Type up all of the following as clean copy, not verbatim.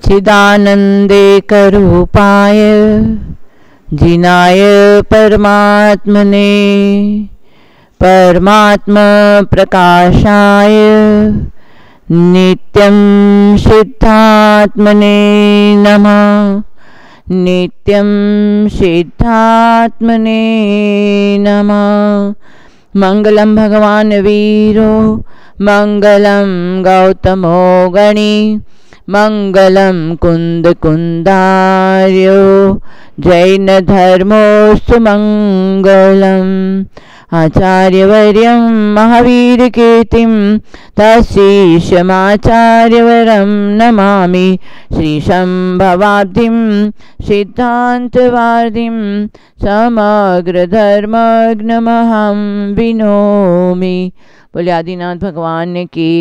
चिदानन्देकरूपाय जिनाय परमात्मने परमात्मा प्रकाशाय नित्यं सिद्धात्मने नमः। नित्यं सिद्धात्मने नमः। मंगलम भगवान वीरो मंगलम गौतमो गणी मंगलम कुंद कुंदार्यो जैन धर्मोस्तु मंगलम। आचार्यवर्यं महावीर कीर्तिं तस्शीशमाचार्यवरं नमामि। श्रीशंभवाब्धिं सिद्धान्तवादिं समग्रधर्मग्नमहं विनोमि। बोले आदिनाथ भगवान की,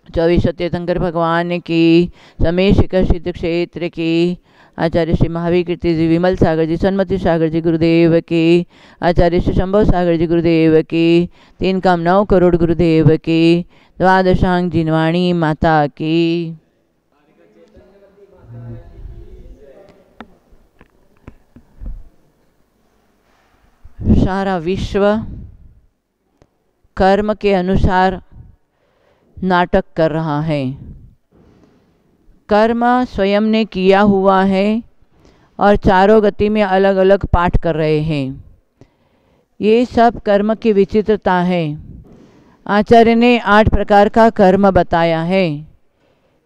24 सत्यशंकर भगवान की, समेशिक सिद्ध क्षेत्र की, आचार्य श्री महावीर कीर्ति जी, विमल सागर जी, सन्मति सागर जी गुरुदेव की, आचार्य श्री शंभव सागर जी गुरुदेव की, 3 करोड़ गुरुदेव की, द्वादशांग जिनवाणी माता की। सारा विश्व कर्म के अनुसार नाटक कर रहा है। कर्म स्वयं ने किया हुआ है और चारों गति में अलग अलग पाठ कर रहे हैं। ये सब कर्म की विचित्रता है। आचार्य ने 8 प्रकार का कर्म बताया है।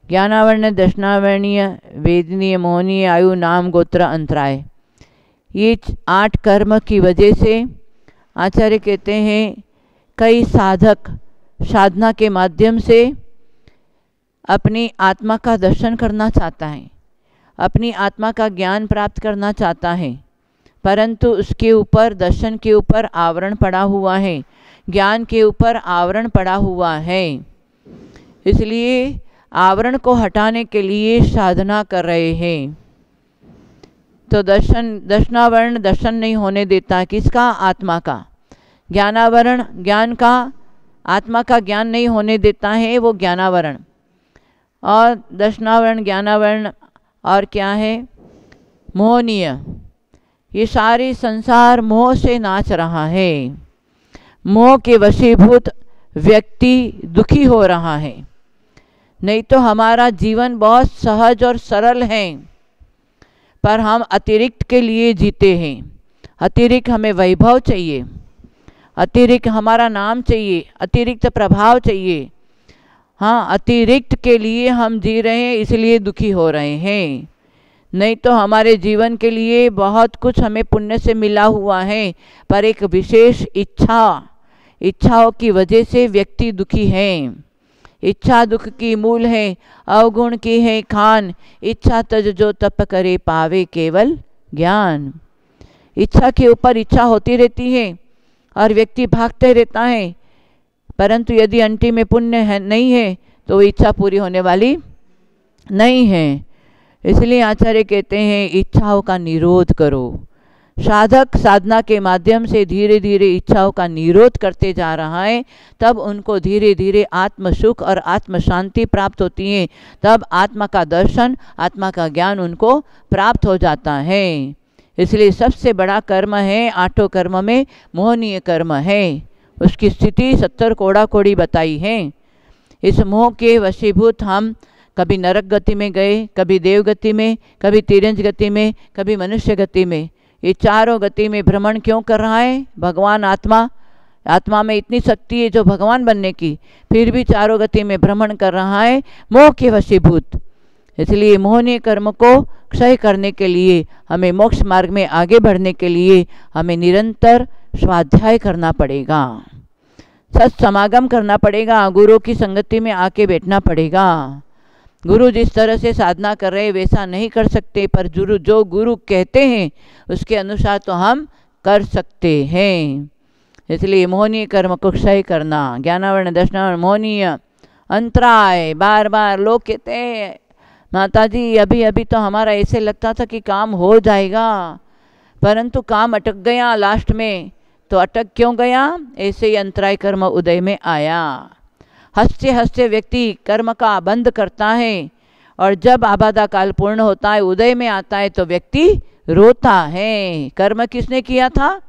ज्ञानावर्ण, दशनावर्णीय, वेदनीय, मोहनीय, आयु, नाम, गोत्र, अंतराय। ये 8 कर्म की वजह से आचार्य कहते हैं कई साधक साधना के माध्यम से अपनी आत्मा का दर्शन करना चाहता है, अपनी आत्मा का ज्ञान प्राप्त करना चाहता है, परंतु उसके ऊपर, दर्शन के ऊपर आवरण पड़ा हुआ है, ज्ञान के ऊपर आवरण पड़ा हुआ है। इसलिए आवरण को हटाने के लिए साधना कर रहे हैं। तो दर्शनावरण दर्शन नहीं होने देता, किसका? आत्मा का। ज्ञानावरण ज्ञान का, आत्मा का ज्ञान नहीं होने देता है, वो ज्ञानावरण। और दर्शनावरण, ज्ञानावरण और क्या है? मोहनीय। ये सारे संसार मोह से नाच रहा है। मोह के वशीभूत व्यक्ति दुखी हो रहा है। नहीं तो हमारा जीवन बहुत सहज और सरल है, पर हम अतिरिक्त के लिए जीते हैं। अतिरिक्त हमें वैभव चाहिए, अतिरिक्त हमारा नाम चाहिए, अतिरिक्त प्रभाव चाहिए। हाँ, अतिरिक्त के लिए हम जी रहे हैं, इसलिए दुखी हो रहे हैं। नहीं तो हमारे जीवन के लिए बहुत कुछ हमें पुण्य से मिला हुआ है, पर एक विशेष इच्छाओं की वजह से व्यक्ति दुखी है। इच्छा दुख की मूल है, अवगुण की है खान। इच्छा तज जो तप करे पावे केवल ज्ञान। इच्छा के ऊपर इच्छा होती रहती है और व्यक्ति भागते रहता है, परंतु यदि अंटी में पुण्य है नहीं है तो इच्छा पूरी होने वाली नहीं है। इसलिए आचार्य कहते हैं इच्छाओं का निरोध करो। साधक साधना के माध्यम से धीरे धीरे इच्छाओं का निरोध करते जा रहा है, तब उनको धीरे धीरे आत्म सुख और आत्म शांति प्राप्त होती है। तब आत्मा का दर्शन, आत्मा का ज्ञान उनको प्राप्त हो जाता है। इसलिए सबसे बड़ा कर्म है, 8 कर्म में मोहनीय कर्म है। उसकी स्थिति 70 कोड़ा कोड़ी बताई है। इस मोह के वशीभूत हम कभी नरक गति में गए, कभी देव गति में, कभी तिरंज गति में, कभी मनुष्य गति में। ये चारों गति में भ्रमण क्यों कर रहा है? भगवान आत्मा में इतनी शक्ति है जो भगवान बनने की, फिर भी चारों गति में भ्रमण कर रहा है मोह के वशीभूत। इसलिए मोहनीय कर्म को क्षय करने के लिए, हमें मोक्ष मार्ग में आगे बढ़ने के लिए हमें निरंतर स्वाध्याय करना पड़ेगा, सत्समागम करना पड़ेगा, गुरु की संगति में आके बैठना पड़ेगा। गुरु जिस तरह से साधना कर रहे हैं वैसा नहीं कर सकते, पर जो गुरु कहते हैं उसके अनुसार तो हम कर सकते हैं। इसलिए मोहनीय कर्म को क्षय करना, ज्ञानावरण, दर्शनावरण, मोहनीय, अंतराय। बार बार लोग कहते हैं माता जी अभी तो हमारा ऐसे लगता था कि काम हो जाएगा, परंतु काम अटक गया लास्ट में। तो अटक क्यों गया? ऐसे ही अंतराय कर्म उदय में आया। हंसते हंसते व्यक्ति कर्म का बंध करता है और जब आबादा काल पूर्ण होता है, उदय में आता है, तो व्यक्ति रोता है। कर्म किसने किया था?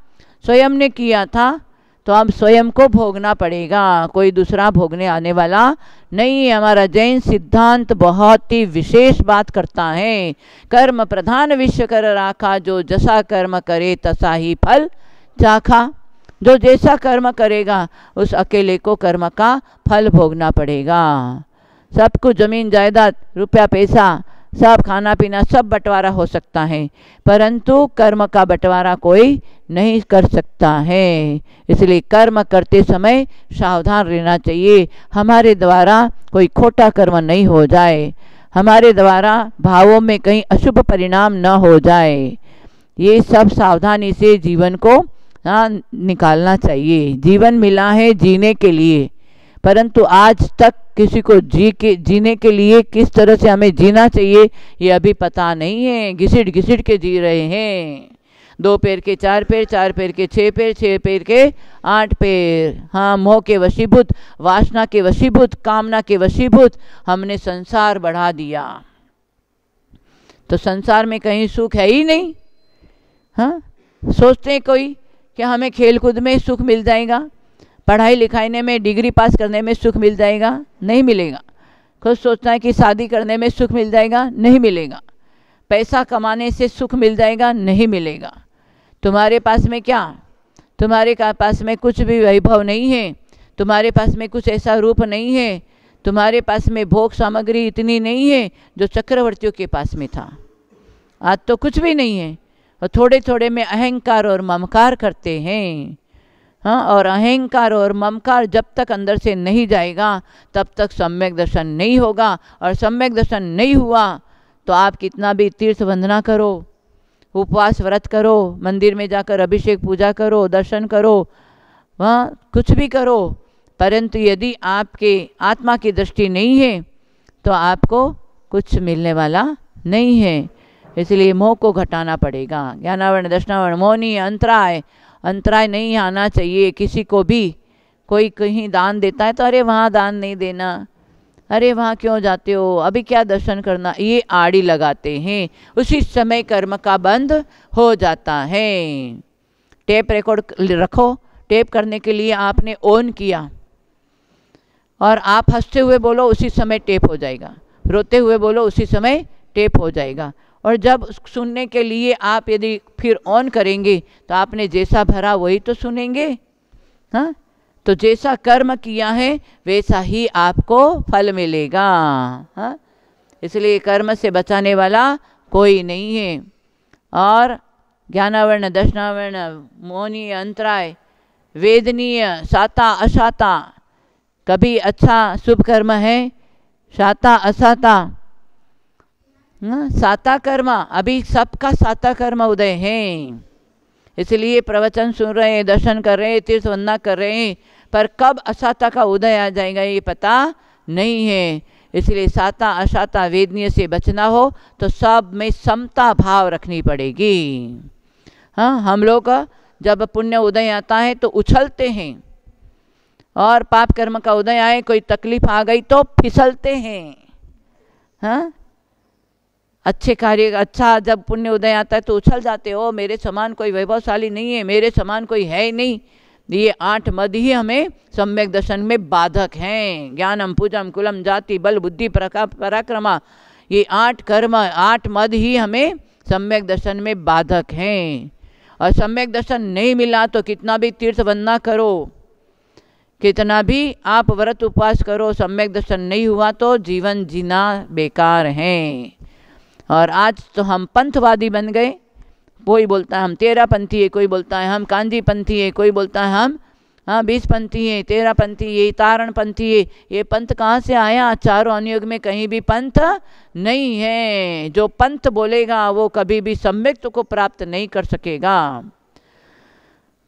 स्वयं ने किया था, तो अब स्वयं को भोगना पड़ेगा, कोई दूसरा भोगने आने वाला नहीं है। हमारा जैन सिद्धांत बहुत ही विशेष बात करता है, कर्म प्रधान विश्व कर राखा, जो जैसा कर्म करे तसा ही फल चाखा। जो जैसा कर्म करेगा उस अकेले को कर्म का फल भोगना पड़ेगा। सब कुछ जमीन जायदाद रुपया पैसा सब खाना पीना सब बंटवारा हो सकता है, परंतु कर्म का बंटवारा कोई नहीं कर सकता है। इसलिए कर्म करते समय सावधान रहना चाहिए, हमारे द्वारा कोई खोटा कर्म नहीं हो जाए, हमारे द्वारा भावों में कहीं अशुभ परिणाम न हो जाए। ये सब सावधानी से जीवन को निकालना चाहिए। जीवन मिला है जीने के लिए, परंतु आज तक किसी को जीने के लिए किस तरह से हमें जीना चाहिए ये अभी पता नहीं है। घिसिट घिसिट के जी रहे हैं, 2 पैर के 4 पैर, 4 पैर के 6 पैर, 6 पैर के 8 पैर। हाँ, मोह के वशीभूत, वासना के वशीभूत, कामना के वशीभूत हमने संसार बढ़ा दिया, तो संसार में कहीं सुख है ही नहीं। हाँ, सोचते हैं कोई कि हमें खेल कूद में सुख मिल जाएगा, पढ़ाई लिखाई में, डिग्री पास करने में सुख मिल जाएगा, नहीं मिलेगा। खुद सोचता है कि शादी करने में सुख मिल जाएगा, नहीं मिलेगा। पैसा कमाने से सुख मिल जाएगा, नहीं मिलेगा। तुम्हारे पास में क्या? तुम्हारे पास में कुछ भी वैभव नहीं है, तुम्हारे पास में कुछ ऐसा रूप नहीं है, तुम्हारे पास में भोग सामग्री इतनी नहीं है जो चक्रवर्तियों के पास में था। आज तो कुछ भी नहीं है, और थोड़े थोड़े में अहंकार और ममकार करते हैं। हाँ, और अहंकार और ममकार जब तक अंदर से नहीं जाएगा तब तक सम्यक दर्शन नहीं होगा, और सम्यक दर्शन नहीं हुआ तो आप कितना भी तीर्थ वंदना करो, उपवास व्रत करो, मंदिर में जाकर अभिषेक पूजा करो, दर्शन करो, वहाँ कुछ भी करो, परंतु यदि आपके आत्मा की दृष्टि नहीं है तो आपको कुछ मिलने वाला नहीं है। इसलिए मोह को घटाना पड़ेगा। ज्ञानावरण दर्शनावरण मोह नहीं, अंतराय नहीं आना चाहिए किसी को भी। कोई कहीं दान देता है तो अरे वहाँ दान नहीं देना, अरे वहाँ क्यों जाते हो, अभी क्या दर्शन करना, ये आड़ी लगाते हैं। उसी समय कर्म का बंद हो जाता है। टेप रिकॉर्ड रखो, टेप करने के लिए आपने ऑन किया और आप हंसते हुए बोलो, उसी समय टेप हो जाएगा, रोते हुए बोलो, उसी समय टेप हो जाएगा। और जब सुनने के लिए आप यदि फिर ऑन करेंगे तो आपने जैसा भरा वही तो सुनेंगे। हाँ, तो जैसा कर्म किया है वैसा ही आपको फल मिलेगा। हाँ, इसलिए कर्म से बचाने वाला कोई नहीं है। और ज्ञानावर्ण दर्शनावर्ण मोहनीय अंतराय वेदनीय साता असाता, कभी अच्छा शुभ कर्म है, साता असाता, साता कर्म, अभी सबका साता कर्म उदय है। इसलिए प्रवचन सुन रहे हैं, दर्शन कर रहे हैं, तीर्थ वंदना कर रहे हैं, पर कब असाता का उदय आ जाएगा ये पता नहीं है। इसलिए साता असाता वेदनीय से बचना हो तो सब में समता भाव रखनी पड़ेगी। हाँ, हम लोग जब पुण्य उदय आता है तो उछलते हैं, और पाप कर्म का उदय आए, कोई तकलीफ आ गई तो फिसलते हैं। हाँ, अच्छे कार्य, अच्छा जब पुण्य उदय आता है तो उछल जाते हो, मेरे समान कोई वैभवशाली नहीं है, मेरे समान कोई है ही नहीं। ये 8 मद ही हमें सम्यक दर्शन में बाधक हैं। ज्ञानम पूजम कुलम जाति बल बुद्धि पराक्रमा, ये 8 कर्म 8 मद ही हमें सम्यक दर्शन में बाधक हैं। और सम्यक दर्शन नहीं मिला तो कितना भी तीर्थ वंदना करो, कितना भी आप व्रत उपवास करो, सम्यक दर्शन नहीं हुआ तो जीवन जीना बेकार है। और आज तो हम पंथवादी बन गए, कोई बोलता है हम 13 पंथी है, कोई बोलता है हम कांजी पंथी है, कोई बोलता है हम 20 पंथी है, 13 पंथी है, तारण पंथी है। ये पंथ कहाँ से आया? चारों अनुयोग में कहीं भी पंथ नहीं है। जो पंथ बोलेगा वो कभी भी सम्यक को प्राप्त नहीं कर सकेगा।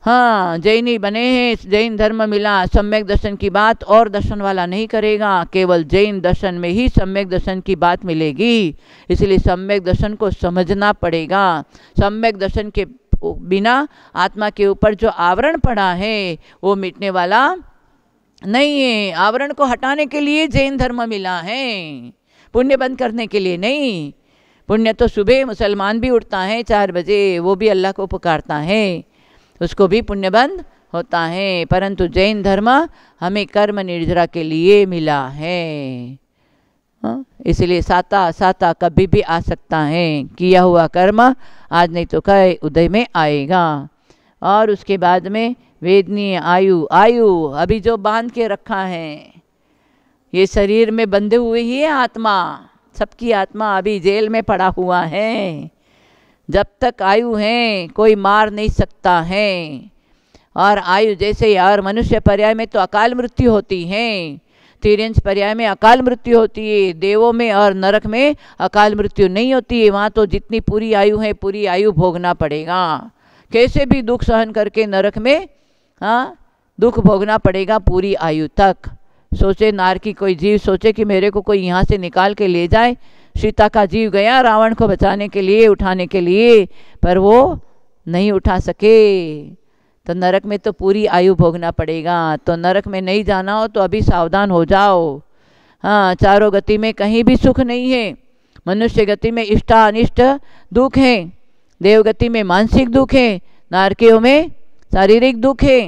हाँ, जैनी बने हैं, जैन धर्म मिला, सम्यक दर्शन की बात और दर्शन वाला नहीं करेगा, केवल जैन दर्शन में ही सम्यक दर्शन की बात मिलेगी। इसलिए सम्यक दर्शन को समझना पड़ेगा। सम्यक दर्शन के बिना आत्मा के ऊपर जो आवरण पड़ा है वो मिटने वाला नहीं है। आवरण को हटाने के लिए जैन धर्म मिला है, पुण्य बंद करने के लिए नहीं। पुण्य तो सुबह मुसलमान भी उठता है 4 बजे, वो भी अल्लाह को पुकारता है, उसको भी पुण्य बंद होता है। परंतु जैन धर्म हमें कर्म निर्जरा के लिए मिला है। इसलिए साता साता कभी भी आ सकता है। किया हुआ कर्म आज नहीं तो कल उदय में आएगा। और उसके बाद में वेदनीय आयु, आयु अभी जो बांध के रखा है, ये शरीर में बंधे हुए ही है आत्मा, सबकी आत्मा अभी जेल में पड़ा हुआ है। जब तक आयु है कोई मार नहीं सकता है। और आयु जैसे और मनुष्य पर्याय में तो अकाल मृत्यु होती है, तिर्यंश पर्याय में अकाल मृत्यु होती है। देवों में और नरक में अकाल मृत्यु नहीं होती है। वहाँ तो जितनी पूरी आयु है पूरी आयु भोगना पड़ेगा, कैसे भी दुख सहन करके नरक में दुख भोगना पड़ेगा पूरी आयु तक। सोचे नार की कोई जीव सोचे कि मेरे को कोई यहाँ से निकाल के ले जाए। सीता का जीव गया रावण को बचाने के लिए, उठाने के लिए, पर वो नहीं उठा सके। तो नरक में तो पूरी आयु भोगना पड़ेगा। तो नरक में नहीं जाना हो तो अभी सावधान हो जाओ। हाँ, चारों गति में कहीं भी सुख नहीं है। मनुष्य गति में इष्ट अनिष्ट दुख है, देव गति में मानसिक दुख है, नारकियों में शारीरिक दुख है।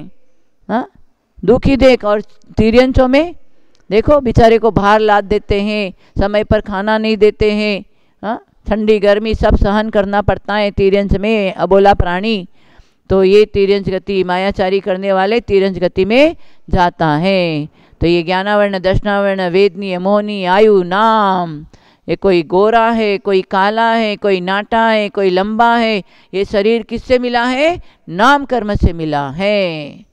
हाँ, दुख ही देख। और तिर्यंशों में देखो बेचारे को बाहर लाद देते हैं, समय पर खाना नहीं देते हैं। हाँ, ठंडी गर्मी सब सहन करना पड़ता है तिर्यंश में, अबोला प्राणी। तो ये तिर्यंश गति, मायाचारी करने वाले तिर्यंश गति में जाता है। तो ये ज्ञानावर्ण, दर्शनावर्ण, वेदनीय, मोहनी, आयु, नाम, ये कोई गोरा है, कोई काला है, कोई नाटा है, कोई लंबा है। ये शरीर किससे मिला है? नाम कर्म से मिला है।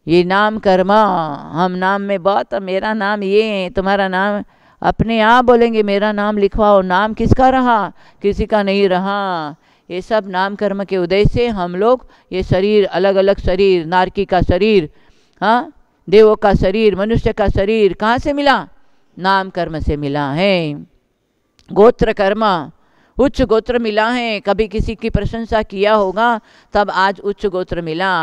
ये नाम कर्म, हम नाम में बहुत, मेरा नाम ये है, तुम्हारा नाम, अपने आप बोलेंगे मेरा नाम लिखवाओ। नाम किसका रहा? किसी का नहीं रहा। ये सब नाम कर्म के उदय से हम लोग ये शरीर, अलग अलग शरीर, नारकी का शरीर, हाँ, देवों का शरीर, मनुष्य का शरीर कहाँ से मिला? नाम कर्म से मिला है। गोत्र कर्म, उच्च गोत्र मिला है। कभी किसी की प्रशंसा किया होगा तब आज उच्च गोत्र मिला।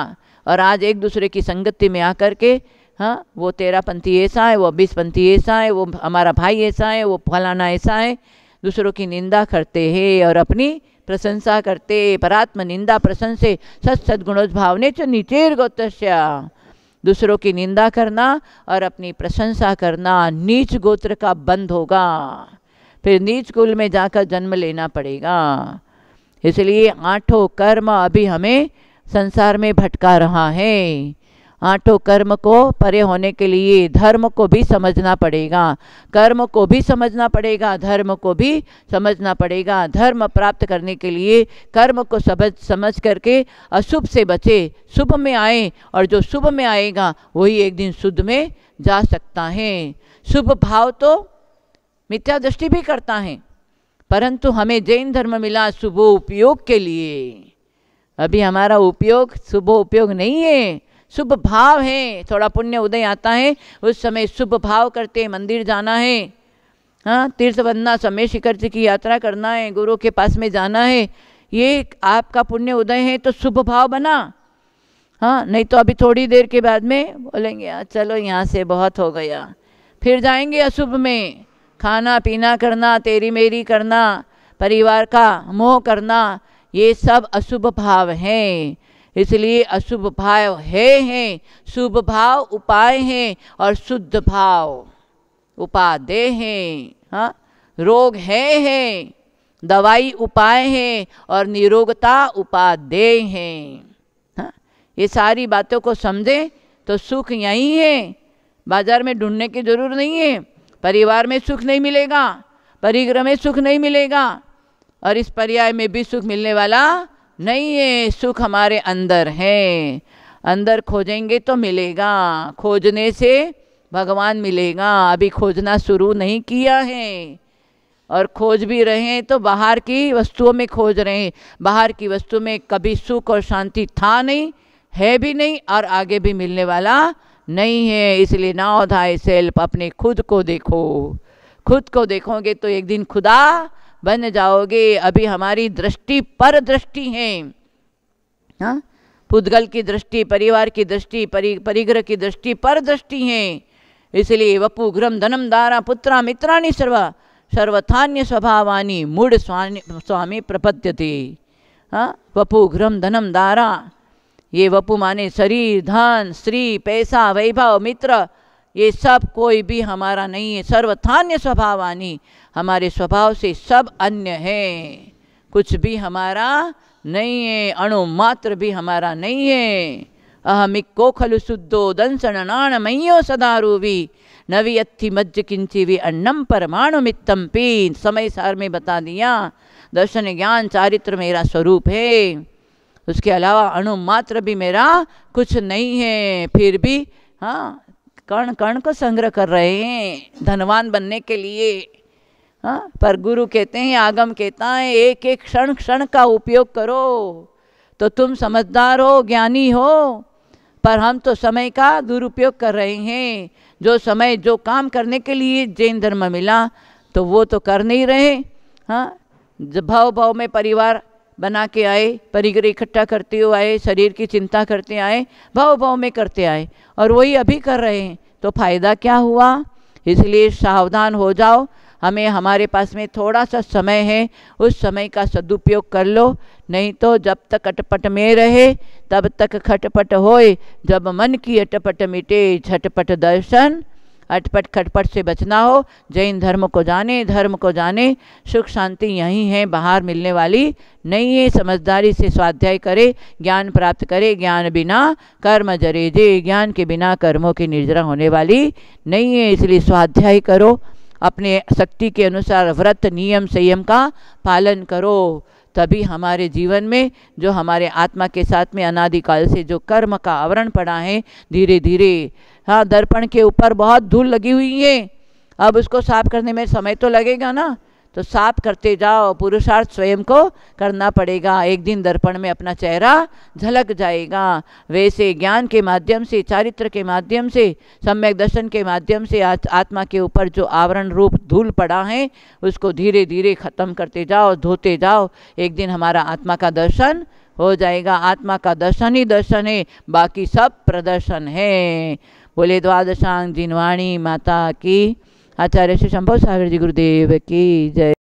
और आज एक दूसरे की संगति में आकर के, हाँ, वो 13 पंथी ऐसा है, वो 20 पंथी ऐसा है, वो हमारा भाई ऐसा है, वो फलाना ऐसा है, दूसरों की निंदा करते हैं और अपनी प्रशंसा करते। परात्म निंदा प्रशंसे सद्गुणोज भावने च नीचेर गोत्रस्य। दूसरों की निंदा करना और अपनी प्रशंसा करना नीच गोत्र का बंद होगा, फिर नीच कुल में जाकर जन्म लेना पड़ेगा। इसलिए 8 कर्म अभी हमें संसार में भटका रहा है। 8 कर्म को परे होने के लिए धर्म को भी समझना पड़ेगा, कर्म को भी समझना पड़ेगा, धर्म को भी समझना पड़ेगा। धर्म प्राप्त करने के लिए कर्म को समझ करके अशुभ से बचे, शुभ में आए, और जो शुभ में आएगा वही एक दिन शुद्ध में जा सकता है। शुभ भाव तो मिथ्या दृष्टि भी करता है, परंतु हमें जैन धर्म मिला शुभ उपयोग के लिए। अभी हमारा उपयोग शुभ उपयोग नहीं है, शुभ भाव है। थोड़ा पुण्य उदय आता है उस समय शुभ भाव करते, मंदिर जाना है, हाँ, तीर्थ बनना, समय शिखर जी की यात्रा करना है, गुरु के पास में जाना है, ये आपका पुण्य उदय है तो शुभ भाव बना। हाँ, नहीं तो अभी थोड़ी देर के बाद में बोलेंगे चलो यहाँ से बहुत हो गया, फिर जाएंगे अशुभ में। खाना पीना करना, तेरी मेरी करना, परिवार का मोह करना, ये सब अशुभ भाव हैं। इसलिए अशुभ भाव है, शुभ भाव उपाय हैं और शुद्ध भाव उपादेय हैं। हाँ, रोग है, दवाई उपाय है और निरोगता उपादेय है। हाँ, ये सारी बातों को समझें तो सुख यहीं है, बाजार में ढूंढने की जरूरत नहीं है। परिवार में सुख नहीं मिलेगा, परिग्रह में सुख नहीं मिलेगा, और इस पर्याय में भी सुख मिलने वाला नहीं है। सुख हमारे अंदर है, अंदर खोजेंगे तो मिलेगा, खोजने से भगवान मिलेगा। अभी खोजना शुरू नहीं किया है, और खोज भी रहे हैं तो बाहर की वस्तुओं में खोज रहे हैं। बाहर की वस्तु में कभी सुख और शांति था नहीं, है भी नहीं, और आगे भी मिलने वाला नहीं है। इसलिए नाउ थाई सेल्फ, अपने खुद को देखो। खुद को देखोगे तो एक दिन खुदा बन जाओगे। अभी हमारी दृष्टि पर दृष्टि है, हाँ, पुद्गल की दृष्टि, परिवार की दृष्टि, परिग्रह की दृष्टि पर दृष्टि है। इसलिए वपु घ्रम धनम दारा पुत्रा मित्राणि सर्वा सर्वथान्य स्वभावानी मूढ़ स्वामी प्रपद्यते। हाँ, वपु घ्रम धनम दारा, ये वपु माने शरीर, धन, स्त्री, पैसा, वैभव, मित्र, ये सब कोई भी हमारा नहीं है। सर्वथान्य स्वभावानी, हमारे स्वभाव से सब अन्य है, कुछ भी हमारा नहीं है, अणु मात्र भी हमारा नहीं है। अहमिको खलु शुद्धो दंसन नाण मयो सदारूवी नवी अत्थि मज्ज किंची भी अन्नम परमाणु मित्तम पी। समय सार में बता दिया, दर्शन ज्ञान चारित्र मेरा स्वरूप है, उसके अलावा अणु मात्र भी मेरा कुछ नहीं है। फिर भी हाँ, कण कण को संग्रह कर रहे हैं धनवान बनने के लिए। हाँ, पर गुरु कहते हैं, आगम कहता है, एक एक क्षण क्षण का उपयोग करो तो तुम समझदार हो, ज्ञानी हो। पर हम तो समय का दुरुपयोग कर रहे हैं। जो समय, जो काम करने के लिए जैन धर्म मिला तो वो तो कर नहीं रहे। हाँ, जब भाव भाव में परिवार बना के आए, परिगर इकट्ठा करते हुए आए, शरीर की चिंता करते आए, भाव भाव में करते आए, और वही अभी कर रहे हैं, तो फायदा क्या हुआ। इसलिए सावधान हो जाओ। हमें, हमारे पास में थोड़ा सा समय है, उस समय का सदुपयोग कर लो, नहीं तो जब तक अटपट में रहे तब तक खटपट होए। जब मन की अटपट मिटे झटपट दर्शन, अटपट खटपट से बचना हो। जैन धर्म को जाने, धर्म को जाने, सुख शांति यहीं है, बाहर मिलने वाली नहीं है। समझदारी से स्वाध्याय करे, ज्ञान प्राप्त करे, ज्ञान बिना कर्म जरे जे, ज्ञान के बिना कर्मों की निर्जरा होने वाली नहीं है। इसलिए स्वाध्याय करो, अपने शक्ति के अनुसार व्रत नियम संयम का पालन करो, तभी हमारे जीवन में जो हमारे आत्मा के साथ में अनादिकाल से जो कर्म का आवरण पड़ा है, धीरे धीरे, हाँ, दर्पण के ऊपर बहुत धूल लगी हुई है, अब उसको साफ करने में समय तो लगेगा ना, तो साफ करते जाओ। पुरुषार्थ स्वयं को करना पड़ेगा, एक दिन दर्पण में अपना चेहरा झलक जाएगा। वैसे ज्ञान के माध्यम से, चारित्र के माध्यम से, सम्यक दर्शन के माध्यम से आत्मा के ऊपर जो आवरण रूप धूल पड़ा है उसको धीरे धीरे खत्म करते जाओ, धोते जाओ। एक दिन हमारा आत्मा का दर्शन हो जाएगा। आत्मा का दर्शन ही दर्शन है, बाकी सब प्रदर्शन है। बोले द्वादशांग जिनवाणी माता की। आचार्य श्री शंभो सागर जी गुरुदेव की जय।